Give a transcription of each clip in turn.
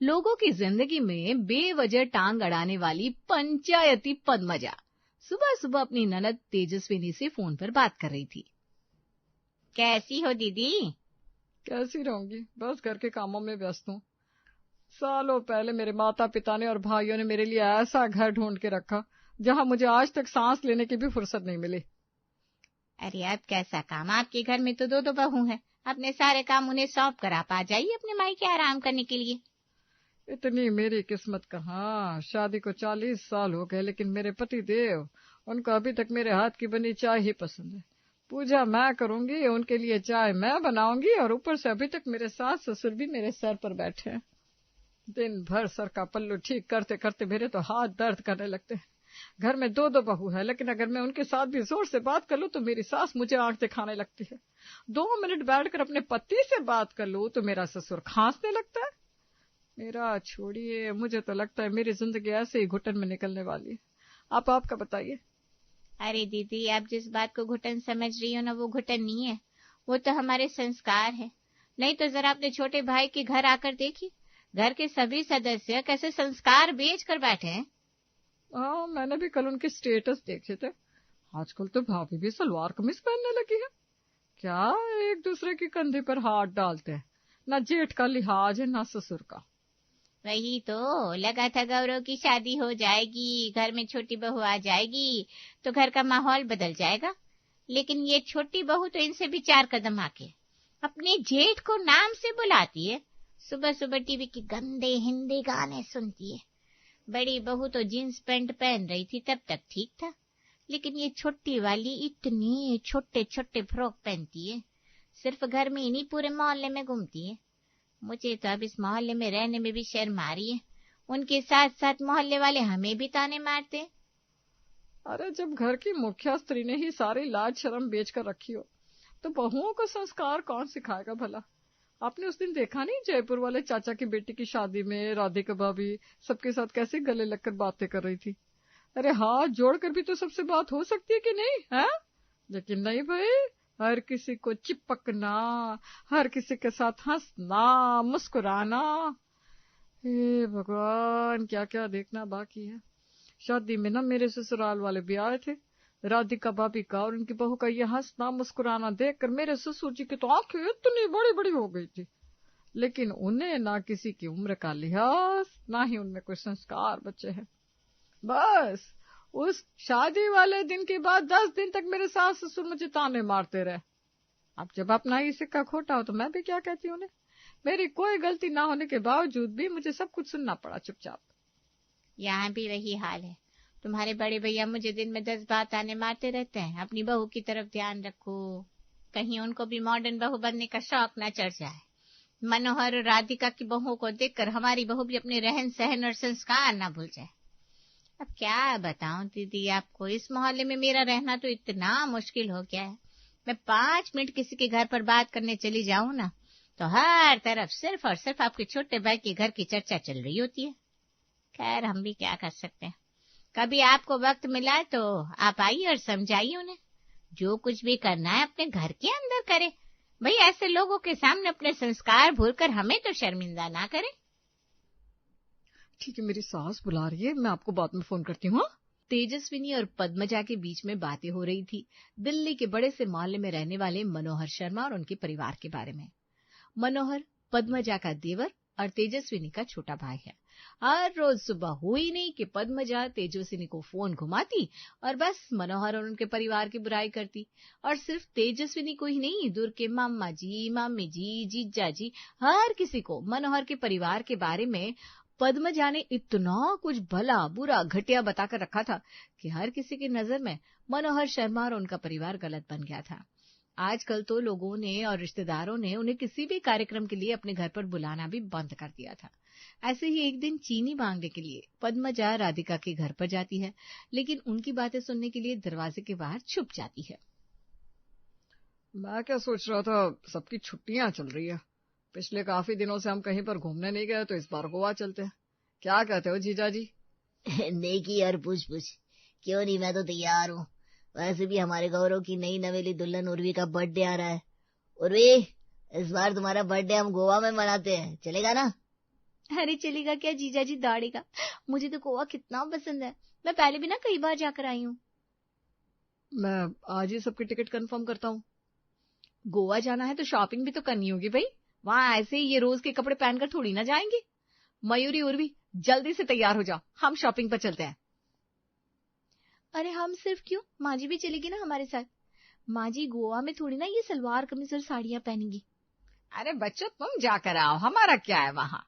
लोगों की जिंदगी में बेवजह टांग अड़ाने वाली पंचायती पद्मजा सुबह सुबह अपनी ननद तेजस्विनी से फोन पर बात कर रही थी। कैसी हो दीदी? कैसी रहूंगी, बस घर के कामों में व्यस्त हूँ। सालों पहले मेरे माता पिता ने और भाइयों ने मेरे लिए ऐसा घर ढूंढ के रखा जहाँ मुझे आज तक सांस लेने की भी फुर्सत नहीं मिली। अरे अब कैसा काम, आपके घर में तो दो बहू हैं, अपने सारे काम उन्हें सौंप कर आप आ जाइए अपने मायके आराम करने के लिए। इतनी मेरी किस्मत कहाँ, शादी को 40 साल हो गए, लेकिन मेरे पति देव, उनको अभी तक मेरे हाथ की बनी चाय ही पसंद है। पूजा मैं करूंगी, उनके लिए चाय मैं बनाऊंगी, और ऊपर से अभी तक मेरे सास ससुर भी मेरे सर पर बैठे हैं। दिन भर सर का पल्लू ठीक करते करते मेरे तो हाथ दर्द करने लगते हैं। घर में दो बहू है, लेकिन अगर मैं उनके साथ भी जोर से बात कर लूं तो मेरी सास मुझे आंख दिखाने लगती है। 2 मिनट बैठकर अपने पति से बात कर लूं तो मेरा ससुर खांसने लगता है। मेरा छोड़िए, मुझे तो लगता है मेरी जिंदगी ऐसे ही घुटन में निकलने वाली है। आपका बताइए। अरे दीदी, आप जिस बात को घुटन समझ रही हो ना, वो घुटन नहीं है, वो तो हमारे संस्कार है। नहीं तो जरा अपने छोटे भाई के घर आकर देखिए, घर के सभी सदस्य कैसे संस्कार बेच कर बैठे हैं। हाँ, मैंने भी कल उनके स्टेटस देखे थे। आजकल तो भाभी भी सलवार कमीज पहनने लगी है। क्या एक दूसरे के कंधे पर हाथ डालते हैं। ना जेठ का लिहाज है, ना ससुर का। वही तो लगा था, गौरव की शादी हो जाएगी, घर में छोटी बहू आ जाएगी तो घर का माहौल बदल जाएगा। लेकिन ये छोटी बहू तो इनसे भी 4 कदम आके अपने जेठ को नाम से बुलाती है, सुबह सुबह टीवी के गंदे हिंदी गाने सुनती है। बड़ी बहू तो जींस पैंट पहन रही थी तब तक ठीक था, लेकिन ये छोटी वाली इतने छोटे छोटे फ्रॉक पहनती है, सिर्फ घर में ही नहीं पूरे मोहल्ले में घूमती है। मुझे तो अब इस मोहल्ले में रहने में भी शर्म आ रही है। उनके साथ साथ मोहल्ले वाले हमें भी ताने मारते हैं। अरे, जब घर की मुखिया स्त्री ने ही सारी लाज शर्म बेच कर रखी हो तो बहुओं को संस्कार कौन सिखाएगा भला। आपने उस दिन देखा नहीं, जयपुर वाले चाचा की बेटी की शादी में राधिका भाभी सबके साथ कैसे गले लगकर बातें कर रही थी। अरे, हाथ जोड़कर भी तो सबसे बात हो सकती है कि नहीं है? लेकिन नहीं भाई, हर किसी को चिपकना, हर किसी के साथ हंसना, मुस्कुराना। हे भगवान, क्या क्या देखना बाकी है। शादी में ना मेरे ससुराल वाले भी आए थे। राधिका भाभी का और उनकी बहू का ये हंसना मुस्कुराना देखकर मेरे ससुर जी की तो आंखें इतनी बड़ी बड़ी हो गई थी। लेकिन उन्हें ना किसी की उम्र का लिहाज, ना ही उनमें कोई संस्कार बचे हैं। बस उस शादी वाले दिन के बाद 10 दिन तक मेरे सास ससुर मुझे ताने मारते रहे। अब जब अपना ही सिक्का खोटा हो तो मैं भी क्या कहती उन्हें। मेरी कोई गलती ना होने के बावजूद भी मुझे सब कुछ सुनना पड़ा चुपचाप। यहाँ भी वही हाल है। तुम्हारे बड़े भैया मुझे दिन में 10 बार ताने मारते रहते हैं। अपनी बहू की तरफ ध्यान रखो, कहीं उनको भी मॉडर्न बहू बनने का शौक न चढ़ जाए। मनोहर और राधिका की बहुओं को देखकर हमारी बहू भी अपने रहन सहन और संस्कार न भूल जाए। अब क्या बताऊं दीदी आपको, इस मोहल्ले में मेरा रहना तो इतना मुश्किल हो गया है। मैं 5 मिनट किसी के घर पर बात करने चली जाऊं ना, तो हर तरफ सिर्फ और सिर्फ आपके छोटे भाई के घर की चर्चा चल रही होती है। खैर, हम भी क्या कर सकते हैं। कभी आपको वक्त मिला तो आप आइए और समझाइए उन्हें, जो कुछ भी करना है अपने घर के अंदर करे। भाई, ऐसे लोगों के सामने अपने संस्कार भूलकर हमें तो शर्मिंदा ना करें। ठीक है, मेरी सास बुला रही है, मैं आपको बाद में फोन करती हूँ। तेजस्विनी और पद्मजा के बीच में बातें हो रही थी दिल्ली के बड़े से मोहल्ले में रहने वाले मनोहर शर्मा और उनके परिवार के बारे में। मनोहर पद्मजा का देवर और तेजस्विनी का छोटा भाई है। हर रोज सुबह हुई नहीं कि पद्मजा तेजस्विनी को फोन घुमाती और बस मनोहर और उनके परिवार की बुराई करती। और सिर्फ तेजस्विनी को ही नहीं, दूर के मामा जी, मामी जी, जीजा जी, हर किसी को मनोहर के परिवार के बारे में पद्मजा ने इतना कुछ भला बुरा घटिया बताकर रखा था कि हर किसी की नजर में मनोहर शर्मा और उनका परिवार गलत बन गया था। आजकल तो लोगों ने और रिश्तेदारों ने उन्हें किसी भी कार्यक्रम के लिए अपने घर पर बुलाना भी बंद कर दिया था। ऐसे ही एक दिन चीनी मांगने के लिए पद्मजा राधिका के घर पर जाती है, लेकिन उनकी बातें सुनने के लिए दरवाजे के बाहर छुप जाती है। मैं क्या सोच रहा था, सबकी छुट्टियां चल रही है। पिछले काफी दिनों से हम कहीं पर घूमने नहीं गए, तो इस बार गोवा चलते हैं। क्या कहते हो जीजा जी? नेकी और पूछ क्यों नहीं, मैं तो तैयार हूँ। वैसे भी हमारे गौरव की नई नवेली दुल्हन उर्वी का बर्थडे आ रहा है। उर्वी, इस बार तुम्हारा बर्थडे हम गोवा में मनाते हैं, चलेगा ना? अरे चलेगा क्या जीजा जी दौड़ेगा, मुझे तो गोवा कितना पसंद है, मैं पहले भी ना कई बार जाकर आई हूँ। मैं आज ही सबकी टिकट कंफर्म करता हूँ। गोवा जाना है तो शॉपिंग भी तो करनी होगी भाई, वहां ऐसे ही ये रोज के कपड़े पहनकर थोड़ी ना जाएंगे। मयूरी उर्वी जल्दी से तैयार हो जाओ, हम शॉपिंग पर चलते हैं। अरे हम सिर्फ क्यों, माँ जी भी चलेगी ना हमारे साथ। माँ जी गोवा में थोड़ी ना ये सलवार कमीज और साड़ियां पहनेंगी। अरे बच्चों तुम जाकर आओ, हमारा क्या है वहां।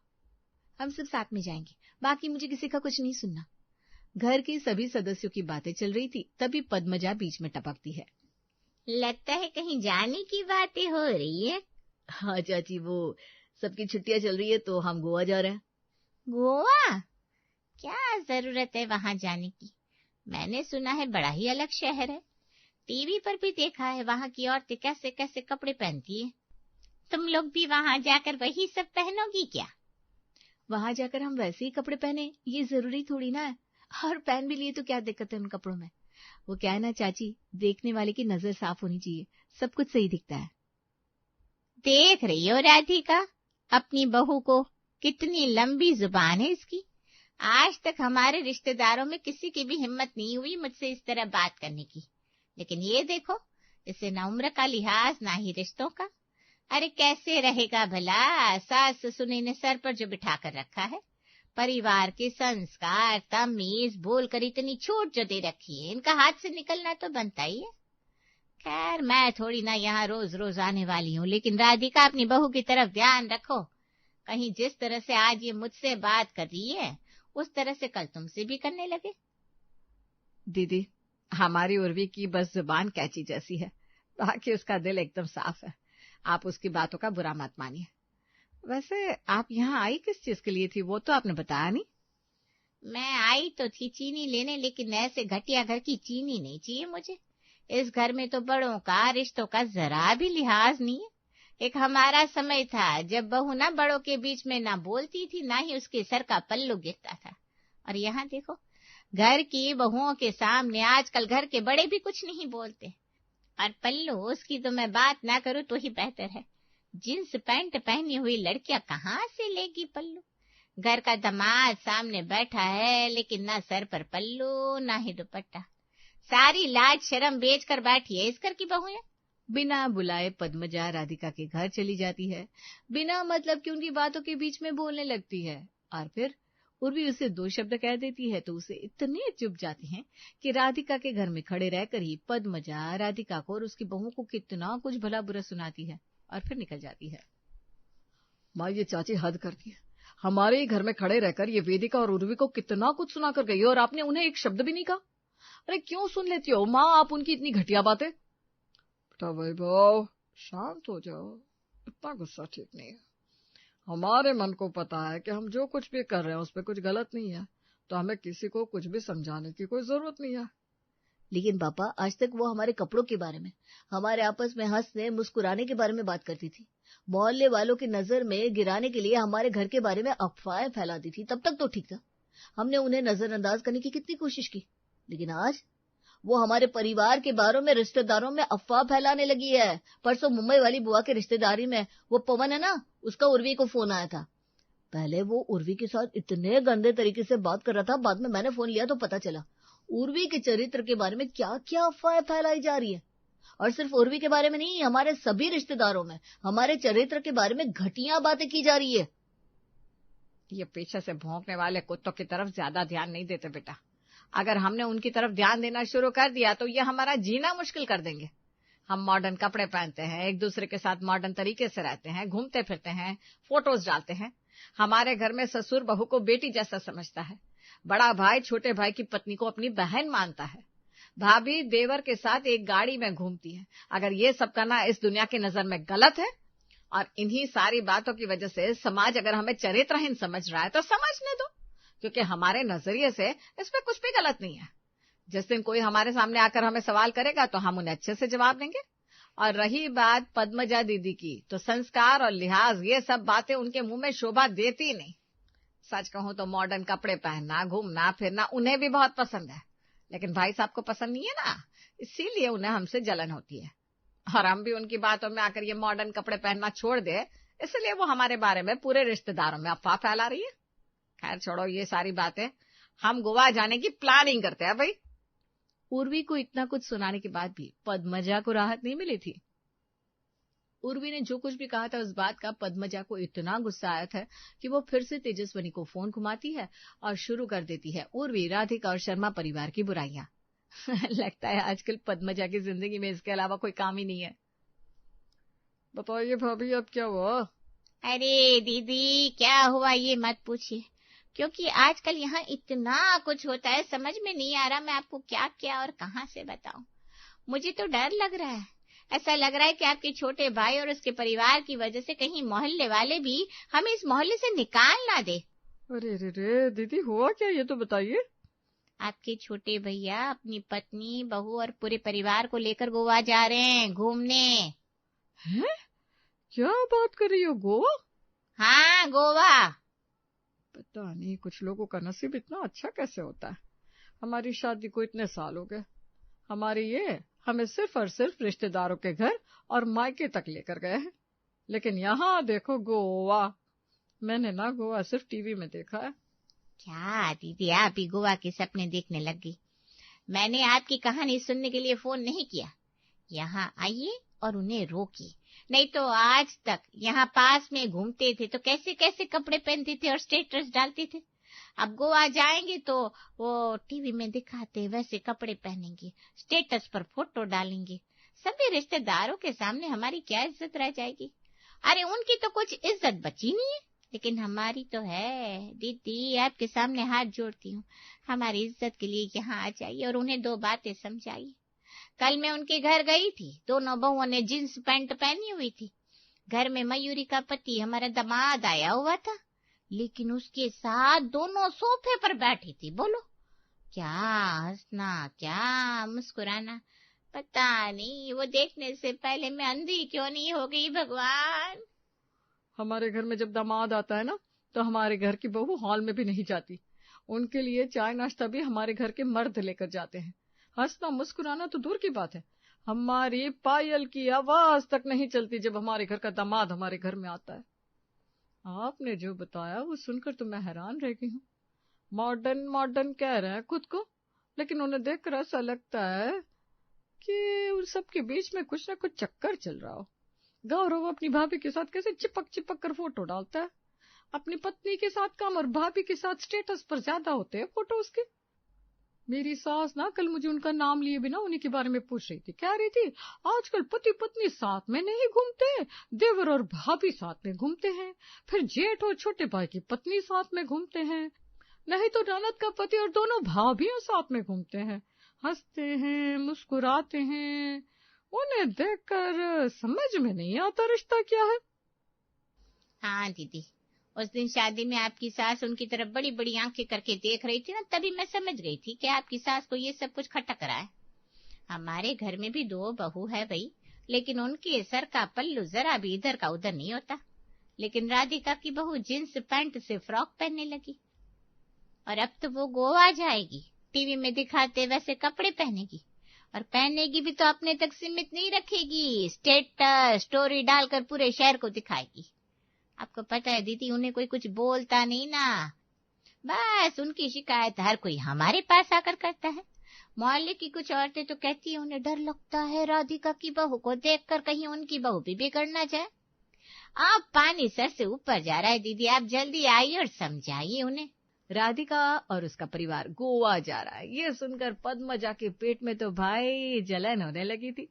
हम सब साथ में जाएंगे, बाकी मुझे किसी का कुछ नहीं सुनना। घर के सभी सदस्यों की बातें चल रही थी, तभी पद्मजा बीच में टपकती है। लगता है कहीं जाने की बातें हो रही है। हाँ चाची, वो सबकी छुट्टियां चल रही है तो हम गोवा जा रहे हैं। गोवा? क्या जरूरत है वहां जाने की? मैंने सुना है बड़ा ही अलग शहर है, टीवी पर भी देखा है वहां की औरतें कैसे कैसे कपड़े पहनती है। तुम लोग भी वहां जाकर वही सब पहनोगी क्या? वहां जाकर हम वैसे ही कपड़े पहने ये जरूरी थोड़ी ना है, और पहन भी लिए तो क्या दिक्कत है उन कपड़ों में। वो क्या है ना चाची, देखने वाले की नजर साफ होनी चाहिए, सब कुछ सही दिखता है। देख रही हो राधिका अपनी बहू को, कितनी लंबी जुबान है इसकी। आज तक हमारे रिश्तेदारों में किसी की भी हिम्मत नहीं हुई मुझसे इस तरह बात करने की, लेकिन ये देखो, इसे ना उम्र का लिहाज ना ही रिश्तों का। अरे कैसे रहेगा भला, सास ससुर ने सर पर जो बिठा कर रखा है। परिवार के संस्कार तमीज बोलकर इतनी छूट जो दे रखी है, इनका हाथ से निकलना तो बनता ही है। खैर मैं थोड़ी ना यहाँ रोज रोज आने वाली हूँ, लेकिन राधिका अपनी बहू की तरफ ध्यान रखो, कहीं जिस तरह से आज ये मुझसे बात कर रही है उस तरह से कल तुमसे भी करने लगे। दीदी हमारी उर्वी की बस जुबान कैची जैसी है, बाकी उसका दिल एकदम साफ है, आप उसकी बातों का बुरा मत मानिए। वैसे आप यहाँ आई किस चीज के लिए थी, वो तो आपने बताया नहीं। मैं आई तो थी चीनी लेने, लेकिन ऐसे घटिया घर की चीनी नहीं चाहिए मुझे। इस घर में तो बड़ों का रिश्तों का जरा भी लिहाज नहीं है। एक हमारा समय था जब बहू ना बड़ों के बीच में ना बोलती थी, ना ही उसके सर का पल्लू गिरता था। और यहाँ देखो, घर की बहुओं के सामने आजकल घर के बड़े भी कुछ नहीं बोलते। और पल्लू, उसकी तो मैं बात ना करूँ तो ही बेहतर है। जींस पैंट पहनी हुई लड़कियां कहाँ से लेगी पल्लू? घर का दामाद सामने बैठा है, लेकिन ना सर पर पल्लू ना ही दुपट्टा, सारी लाज शर्म बेचकर बैठी है इस घर की बहुएं। बिना बुलाए पद्मजा राधिका के घर चली जाती है, बिना मतलब कि उनकी बातों के बीच में बोलने लगती है। और फिर उर्वी उसे दो शब्द कह देती है तो उसे इतने चुप जाते हैं कि राधिका के घर में खड़े रहकर ही पद्मजा राधिका को और उसकी बहू को कितना कुछ भला बुरा सुनाती है और फिर निकल जाती है। माँ ये चाची हद करती है, हमारे ही घर में खड़े रहकर ये वेदिका और उर्वी को कितना कुछ सुना कर गई और आपने उन्हें एक शब्द भी नहीं कहा। अरे क्यों सुन लेती हो माँ आप उनकी इतनी घटिया बातें। बेटा वैभव शांत हो जाओ, इतना गुस्सा ठीक नहीं है। हमारे मन को पता है कि हम जो कुछ भी कर रहे हैं उस पर कुछ गलत नहीं है, तो हमें किसी को कुछ भी समझाने की कोई जरूरत नहीं है। लेकिन पापा, आज तक वो हमारे कपड़ों के बारे में, हमारे आपस में हंसने मुस्कुराने के बारे में बात करती थी, मोहल्ले वालों की नजर में गिराने के लिए हमारे घर के बारे में अफवाहें फैलाती थी। तब तक तो ठीक था, हमने उन्हें नजरअंदाज करने की कितनी कोशिश की, लेकिन आज वो हमारे परिवार के बारे में, रिश्तेदारों में अफवाह फैलाने लगी है। परसों मुंबई वाली बुआ की रिश्तेदारी में वो पवन है ना, उसका उर्वी को फोन आया था। पहले वो उर्वी के साथ इतने गंदे तरीके से बात कर रहा था, बाद में मैंने फोन लिया तो पता चला उर्वी के चरित्र के बारे में क्या क्या अफवाहें फैलाई जा रही है। और सिर्फ उर्वी के बारे में नहीं, हमारे सभी रिश्तेदारों में हमारे चरित्र के बारे में घटिया बातें की जा रही है। ये पीछे से भौंकने वाले कुत्तों की तरफ ज्यादा ध्यान नहीं देते बेटा, अगर हमने उनकी तरफ ध्यान देना शुरू कर दिया तो ये हमारा जीना मुश्किल कर देंगे। हम मॉडर्न कपड़े पहनते हैं, एक दूसरे के साथ मॉडर्न तरीके से रहते हैं, घूमते फिरते हैं, फोटोज डालते हैं। हमारे घर में ससुर बहू को बेटी जैसा समझता है, बड़ा भाई छोटे भाई की पत्नी को अपनी बहन मानता है, भाभी देवर के साथ एक गाड़ी में घूमती है। अगर ये सब करना इस दुनिया की नजर में गलत है और इन्हीं सारी बातों की वजह से समाज अगर हमें चरित्रहीन समझ रहा है तो समझने दो, क्योंकि हमारे नजरिए से इसमें कुछ भी गलत नहीं है। जिस दिन कोई हमारे सामने आकर हमें सवाल करेगा तो हम उन्हें अच्छे से जवाब देंगे। और रही बात पद्मजा दीदी की, तो संस्कार और लिहाज ये सब बातें उनके मुंह में शोभा देती नहीं। सच कहूं तो मॉडर्न कपड़े पहनना, घूमना फिरना उन्हें भी बहुत पसंद है, लेकिन भाई साहब को पसंद नहीं है ना, इसीलिए उन्हें हमसे जलन होती है। और हम भी उनकी बातों में आकर ये मॉडर्न कपड़े पहनना छोड़ दे, इसलिए वो हमारे बारे में पूरे रिश्तेदारों में अफवाह फैला रही है। खैर छोड़ो ये सारी बातें, हम गोवा जाने की प्लानिंग करते हैं भाई। उर्वी को इतना कुछ सुनाने के बाद भी पद्मजा को राहत नहीं मिली थी। उर्वी ने जो कुछ भी कहा था उस बात का पद्मजा को इतना गुस्सा आया था कि वो फिर से तेजस्विनी को फोन घुमाती है और शुरू कर देती है उर्वी, राधिका और शर्मा परिवार की बुराइयां। लगता है आजकल पद्मजा की जिंदगी में इसके अलावा कोई काम ही नहीं है। बताइए भाभी अब क्या हुआ? अरे दीदी क्या हुआ ये मत पूछिए, क्योंकि आजकल यहाँ इतना कुछ होता है, समझ में नहीं आ रहा मैं आपको क्या क्या और कहाँ से बताऊं। मुझे तो डर लग रहा है, ऐसा लग रहा है कि आपके छोटे भाई और उसके परिवार की वजह से कहीं मोहल्ले वाले भी हमें इस मोहल्ले से निकाल ना दे। अरे रे रे दीदी हुआ क्या ये तो बताइए। आपके छोटे भैया अपनी पत्नी, बहू और पूरे परिवार को लेकर गोवा जा रहे हैं घूमने। हैं? क्या बात कर रही हो, गोवा? हाँ गोवा। पता नहीं कुछ लोगों का नसीब इतना अच्छा कैसे होता है। हमारी शादी को इतने साल हो गए, हमारी ये हमें सिर्फ और सिर्फ रिश्तेदारों के घर और मायके तक लेकर गए हैं, लेकिन यहाँ देखो गोवा। मैंने ना गोवा सिर्फ टीवी में देखा है। क्या दीदी आप भी गोवा के सपने देखने लग गई? मैंने आपकी कहानी सुनने के लिए फोन नहीं किया। यहाँ आइए और उन्हें रोकिए, नहीं तो आज तक यहाँ पास में घूमते थे तो कैसे कैसे कपड़े पहनते थे और स्टेटस डालते थे। अब गोवा जाएंगे तो वो टीवी में दिखाते वैसे कपड़े पहनेंगे, स्टेटस पर फोटो डालेंगे। सभी रिश्तेदारों के सामने हमारी क्या इज्जत रह जाएगी? अरे उनकी तो कुछ इज्जत बची नहीं है, लेकिन हमारी तो है। दीदी आपके सामने हाथ जोड़ती हूँ, हमारी इज्जत के लिए यहाँ आ जाइए और उन्हें दो बातें समझाइए। कल मैं उनके घर गई थी, दोनों बहुओं ने जींस पैंट पहनी हुई थी। घर में मयूरी का पति हमारा दामाद आया हुआ था, लेकिन उसके साथ दोनों सोफे पर बैठी थी। बोलो क्या हंसना, क्या मुस्कुराना, पता नहीं वो देखने से पहले मैं अंधी क्यों नहीं हो गई भगवान। हमारे घर में जब दामाद आता है ना तो हमारे घर की बहू हॉल में भी नहीं जाती, उनके लिए चाय नाश्ता भी हमारे घर के मर्द लेकर जाते हैं। हंसना मुस्कुराना तो दूर की बात है, हमारी पायल की आवाज तक नहीं चलती जब हमारे घर का दामाद हमारे घर में आता है। आपने जो बताया वो सुनकर तो मैं हैरान रह गई हूँ। मॉडर्न मॉडर्न कह रहे हैं खुद को, लेकिन उन्हें देखकर ऐसा लगता है कि उन सब के बीच में कुछ न कुछ चक्कर चल रहा हो। गौरव अपनी भाभी के साथ कैसे चिपक चिपक कर फोटो डालता है, अपनी पत्नी के साथ कम और भाभी के साथ स्टेटस पर ज्यादा होते हैं फोटो उसके। मेरी सास ना कल मुझे उनका नाम लिए बिना उन्हीं के बारे में पूछ रही थी, कह रही थी आजकल पति पत्नी साथ में नहीं घूमते, देवर और भाभी साथ में घूमते हैं, फिर जेठ और छोटे भाई की पत्नी साथ में घूमते हैं, नहीं तो ननद का पति और दोनों भाभियां साथ में घूमते हैं, हंसते हैं मुस्कुराते हैं। उन्हें देखकर समझ में नहीं आता रिश्ता क्या है। हाँ दीदी, उस दिन शादी में आपकी सास उनकी तरफ बड़ी बड़ी आंखें करके देख रही थी ना, तभी मैं समझ गई थी कि आपकी सास को ये सब कुछ खटक रहा है। हमारे घर में भी दो बहू है भाई, लेकिन उनके सर का पल्लू जरा भी इधर का उधर नहीं होता। लेकिन राधिका की बहू जींस पैंट से फ्रॉक पहनने लगी, और अब तो वो गोवा जाएगी, टीवी में दिखाते वैसे कपड़े पहनेगी, और पहनेगी भी तो अपने तक सीमित नहीं रखेगी, स्टेटस स्टोरी डालकर पूरे शहर को दिखाएगी। आपको पता है दीदी उन्हें कोई कुछ बोलता नहीं ना, बस उनकी शिकायत हर कोई हमारे पास आकर करता है। मोहल्ले की कुछ औरतें तो कहती है उन्हें डर लगता है राधिका की बहू को देखकर कहीं उनकी बहू भी बिगड़ ना जाए। अब पानी सर से ऊपर जा रहा है दीदी, आप जल्दी आइए और समझाइए उन्हें। राधिका और उसका परिवार गोवा जा रहा है, ये सुनकर पद्मजा के पेट में तो भाई जलन होने लगी थी।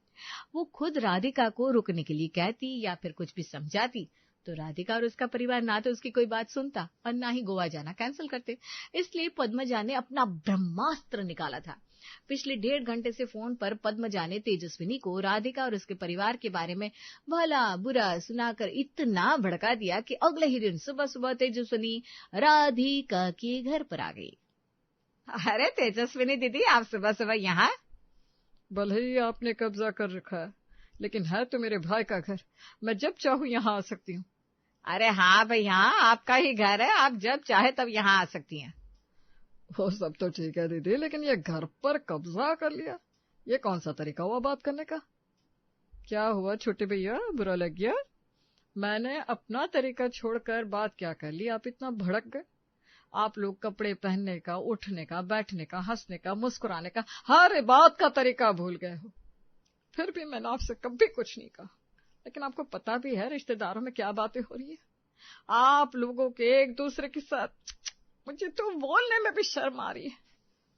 वो खुद राधिका को रुकने के लिए कहती या फिर कुछ भी समझाती तो राधिका और उसका परिवार ना तो उसकी कोई बात सुनता और ना ही गोवा जाना कैंसिल करते। इसलिए पद्मजा ने अपना ब्रह्मास्त्र निकाला था। पिछले 1.5 घंटे से फोन पर पद्मजा ने तेजस्विनी को राधिका और उसके परिवार के बारे में भला बुरा सुनाकर इतना भड़का दिया कि अगले ही दिन सुबह सुबह तेजस्विनी राधिका के घर पर आ गई। अरे तेजस्विनी दीदी, आप सुबह सुबह यहाँ? भले ही आपने कब्जा कर रखा है, लेकिन है तो मेरे भाई का घर, मैं जब चाहूँ यहाँ आ सकती हूँ। अरे हाँ भाई हाँ, आपका ही घर है, आप जब चाहे तब यहाँ आ सकती हैं। वो सब तो ठीक है दीदी, लेकिन ये घर पर कब्जा कर लिया, ये कौन सा तरीका हुआ बात करने का? क्या हुआ छोटे भैया, बुरा लग गया? मैंने अपना तरीका छोड़कर बात क्या कर ली, आप इतना भड़क गए? आप लोग कपड़े पहनने का, उठने का, बैठने का, हंसने का, मुस्कुराने का, हर बात का तरीका भूल गए हो। फिर भी मैंने आपसे कभी कुछ नहीं कहा, लेकिन आपको पता भी है रिश्तेदारों में क्या बातें हो रही है। आप लोगों के एक दूसरे के साथ, मुझे तो बोलने में भी शर्म आ रही है।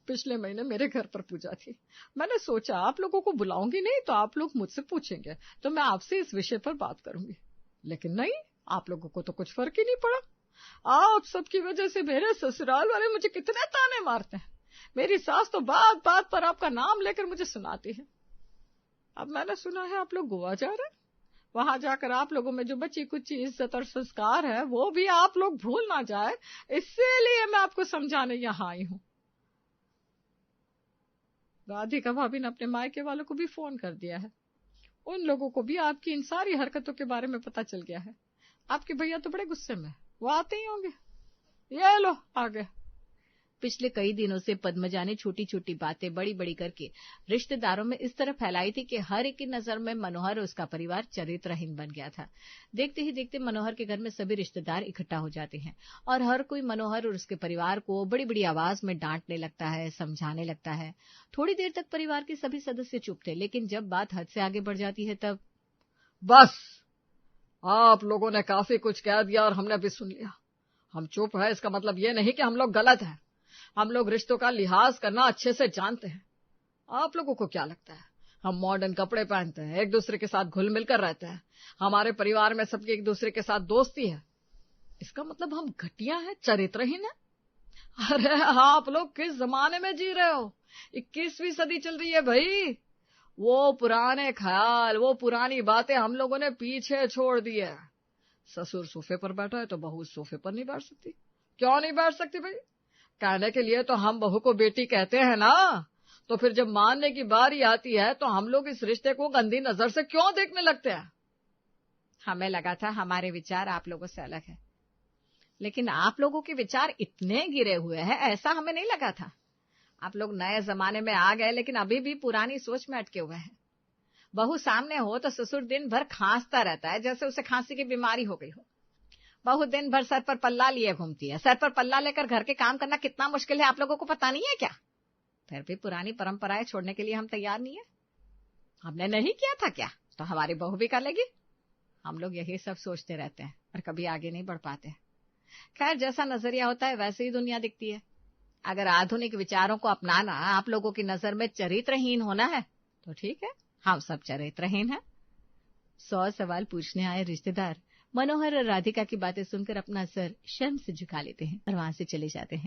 पिछले महीने मेरे घर पर पूजा थी, मैंने सोचा आप लोगों को बुलाऊंगी नहीं तो आप लोग मुझसे पूछेंगे तो मैं आपसे इस विषय पर बात करूंगी, लेकिन नहीं, आप लोगों को तो कुछ फर्क ही नहीं पड़ा। आप सबकी वजह से मेरे ससुराल वाले मुझे कितने ताने मारते हैं। मेरी सास तो बात बात पर आपका नाम लेकर मुझे सुनाती है। अब मैंने सुना है आप लोग गोवा जा रहे हैं, वहां जाकर आप लोगों में जो बची कुछ इज्जत और संस्कार है वो भी आप लोग भूल ना जाए, इसीलिए मैं आपको समझाने यहाँ आई हूँ। राधिका भाभी ने अपने मायके वालों को भी फोन कर दिया है, उन लोगों को भी आपकी इन सारी हरकतों के बारे में पता चल गया है। आपके भैया तो बड़े गुस्से में, वो आते ही होंगे। ये लो आ गए। पिछले कई दिनों से पद्मजा ने छोटी छोटी बातें बड़ी बड़ी करके रिश्तेदारों में इस तरह फैलाई थी कि हर एक की नजर में मनोहर और उसका परिवार चरित्रहीन बन गया था। देखते ही देखते मनोहर के घर में सभी रिश्तेदार इकट्ठा हो जाते हैं और हर कोई मनोहर और उसके परिवार को बड़ी बड़ी आवाज में डांटने लगता है, समझाने लगता है। थोड़ी देर तक परिवार के सभी सदस्य चुप थे, लेकिन जब बात हद से आगे बढ़ जाती है तब बस आप लोगों ने काफी कुछ कह दिया और हमने भी सुन लिया। हम चुप है इसका मतलब ये नहीं कि हम लोग गलत हैं। हम लोग रिश्तों का लिहाज करना अच्छे से जानते हैं। आप लोगों को क्या लगता है हम मॉडर्न कपड़े पहनते हैं, एक दूसरे के साथ घुल मिलकर रहते हैं, हमारे परिवार में सबकी एक दूसरे के साथ दोस्ती है, इसका मतलब हम घटिया हैं, चरित्रहीन हैं? अरे आप लोग किस जमाने में जी रहे हो? 21वीं सदी चल रही है भाई। वो पुराने ख्याल, वो पुरानी बातें हम लोगों ने पीछे छोड़ दी है। ससुर सोफे पर बैठा है तो बहू सोफे पर नहीं बैठ सकती। क्यों नहीं बैठ सकती भाई? कहने के लिए तो हम बहू को बेटी कहते हैं ना, तो फिर जब मानने की बारी आती है तो हम लोग इस रिश्ते को गंदी नजर से क्यों देखने लगते हैं? हमें लगा था हमारे विचार आप लोगों से अलग है, लेकिन आप लोगों के विचार इतने गिरे हुए हैं ऐसा हमें नहीं लगा था। आप लोग नए जमाने में आ गए लेकिन अभी भी पुरानी सोच में अटके हुए हैं। बहू सामने हो तो ससुर दिन भर खांसता रहता है जैसे उसे खांसी की बीमारी हो गई हो। बहू दिन भर सर पर पल्ला लिए घूमती है। सर पर पल्ला लेकर घर के काम करना कितना मुश्किल है आप लोगों को पता नहीं है क्या? फिर भी पुरानी परंपराएं छोड़ने के लिए हम तैयार नहीं है। हमने नहीं किया था क्या तो हमारी बहू भी कर लेगी। हम लोग यही सब सोचते रहते हैं और कभी आगे नहीं बढ़ पाते। खैर जैसा नजरिया होता है वैसे ही दुनिया दिखती है। अगर आधुनिक विचारों को अपनाना आप लोगों की नजर में चरित्रहीन होना है तो ठीक है, हम सब चरित्रहीन हैं। 100 सवाल पूछने आए रिश्तेदार मनोहर और राधिका की बातें सुनकर अपना सर शर्म से झुका लेते हैं और वहां से चले जाते हैं।